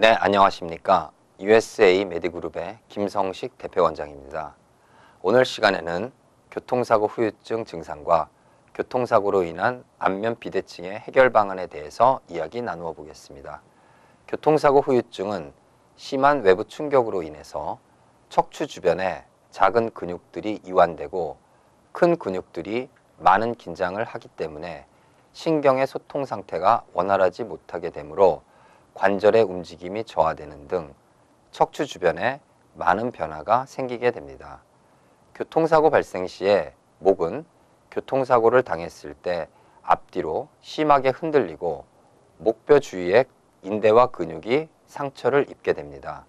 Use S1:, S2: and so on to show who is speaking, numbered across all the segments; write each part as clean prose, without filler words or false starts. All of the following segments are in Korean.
S1: 네, 안녕하십니까. USA 메디그룹의 김성식 대표원장입니다. 오늘 시간에는 교통사고 후유증 증상과 교통사고로 인한 안면 비대칭의 해결 방안에 대해서 이야기 나누어 보겠습니다. 교통사고 후유증은 심한 외부 충격으로 인해서 척추 주변에 작은 근육들이 이완되고 큰 근육들이 많은 긴장을 하기 때문에 신경의 소통 상태가 원활하지 못하게 되므로 관절의 움직임이 저하되는 등 척추 주변에 많은 변화가 생기게 됩니다. 교통사고 발생 시에 목은 교통사고를 당했을 때 앞뒤로 심하게 흔들리고 목뼈 주위의 인대와 근육이 상처를 입게 됩니다.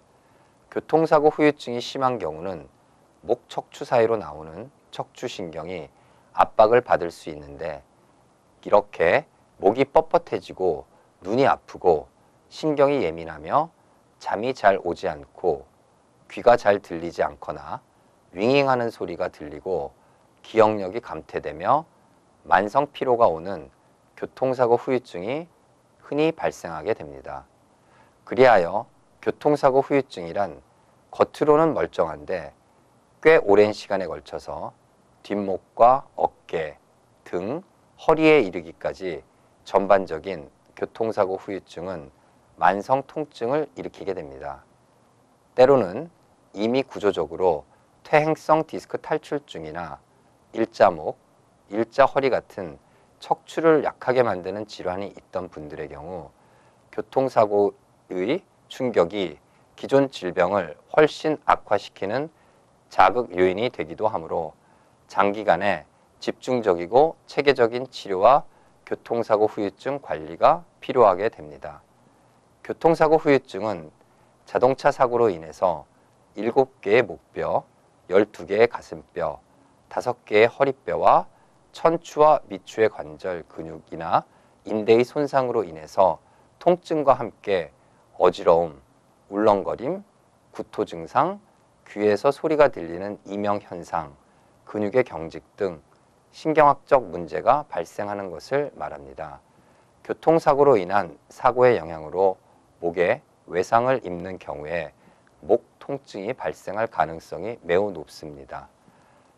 S1: 교통사고 후유증이 심한 경우는 목 척추 사이로 나오는 척추신경이 압박을 받을 수 있는데 이렇게 목이 뻣뻣해지고 눈이 아프고 신경이 예민하며 잠이 잘 오지 않고 귀가 잘 들리지 않거나 윙윙하는 소리가 들리고 기억력이 감퇴되며 만성 피로가 오는 교통사고 후유증이 흔히 발생하게 됩니다. 그리하여 교통사고 후유증이란 겉으로는 멀쩡한데 꽤 오랜 시간에 걸쳐서 뒷목과 어깨, 등, 허리에 이르기까지 전반적인 교통사고 후유증은 만성 통증을 일으키게 됩니다. 때로는 이미 구조적으로 퇴행성 디스크 탈출증이나 일자목, 일자허리 같은 척추를 약하게 만드는 질환이 있던 분들의 경우 교통사고의 충격이 기존 질병을 훨씬 악화시키는 자극 요인이 되기도 하므로 장기간의 집중적이고 체계적인 치료와 교통사고 후유증 관리가 필요하게 됩니다. 교통사고 후유증은 자동차 사고로 인해서 7개의 목뼈, 12개의 가슴뼈, 5개의 허리뼈와 천추와 미추의 관절 근육이나 인대의 손상으로 인해서 통증과 함께 어지러움, 울렁거림, 구토 증상, 귀에서 소리가 들리는 이명현상, 근육의 경직 등 신경학적 문제가 발생하는 것을 말합니다. 교통사고로 인한 사고의 영향으로 목에 외상을 입는 경우에 목 통증이 발생할 가능성이 매우 높습니다.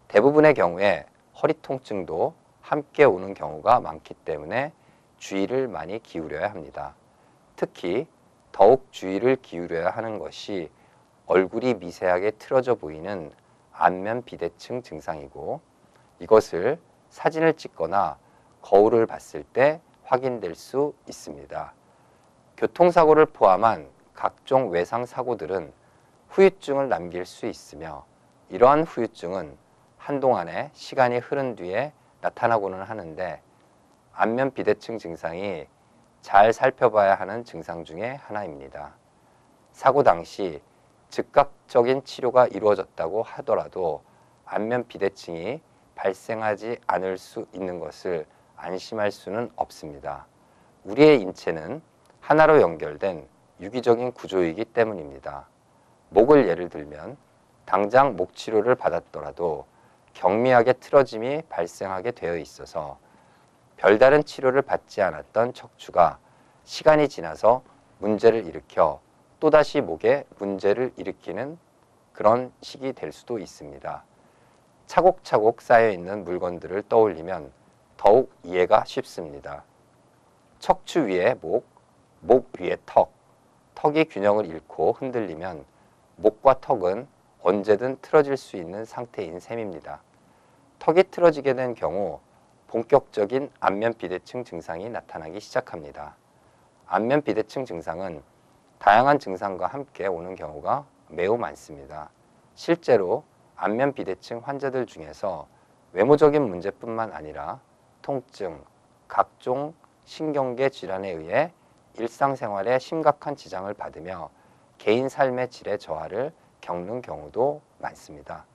S1: 대부분의 경우에 허리 통증도 함께 오는 경우가 많기 때문에 주의를 많이 기울여야 합니다. 특히 더욱 주의를 기울여야 하는 것이 얼굴이 미세하게 틀어져 보이는 안면 비대칭 증상이고 이것을 사진을 찍거나 거울을 봤을 때 확인될 수 있습니다. 교통사고를 포함한 각종 외상 사고들은 후유증을 남길 수 있으며 이러한 후유증은 한동안의 시간이 흐른 뒤에 나타나고는 하는데 안면 비대칭 증상이 잘 살펴봐야 하는 증상 중에 하나입니다. 사고 당시 즉각적인 치료가 이루어졌다고 하더라도 안면 비대칭이 발생하지 않을 수 있는 것을 안심할 수는 없습니다. 우리의 인체는 하나로 연결된 유기적인 구조이기 때문입니다. 목을 예를 들면 당장 목 치료를 받았더라도 경미하게 틀어짐이 발생하게 되어 있어서 별다른 치료를 받지 않았던 척추가 시간이 지나서 문제를 일으켜 또다시 목에 문제를 일으키는 그런 식이 될 수도 있습니다. 차곡차곡 쌓여있는 물건들을 떠올리면 더욱 이해가 쉽습니다. 척추 위에 목, 목 위에 턱, 턱이 균형을 잃고 흔들리면 목과 턱은 언제든 틀어질 수 있는 상태인 셈입니다. 턱이 틀어지게 된 경우 본격적인 안면 비대칭 증상이 나타나기 시작합니다. 안면 비대칭 증상은 다양한 증상과 함께 오는 경우가 매우 많습니다. 실제로 안면 비대칭 환자들 중에서 외모적인 문제뿐만 아니라 통증, 각종 신경계 질환에 의해 일상생활에 심각한 지장을 받으며 개인 삶의 질의 저하를 겪는 경우도 많습니다.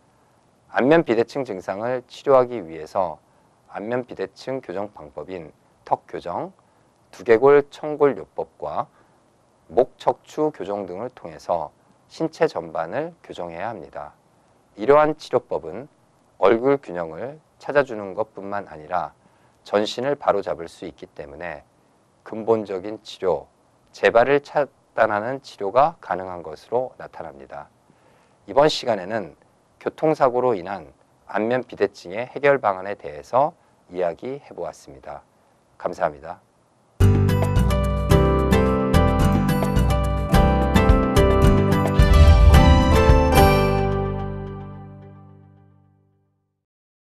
S1: 안면 비대칭 증상을 치료하기 위해서 안면 비대칭 교정 방법인 턱 교정, 두개골 청골요법과 목 척추 교정 등을 통해서 신체 전반을 교정해야 합니다. 이러한 치료법은 얼굴 균형을 찾아주는 것뿐만 아니라 전신을 바로잡을 수 있기 때문에 근본적인 치료, 재발을 약단하는 치료가 가능한 것으로 나타납니다. 이번 시간에는 교통사고로 인한 안면 비대증의 해결 방안에 대해서 이야기해 보았습니다. 감사합니다.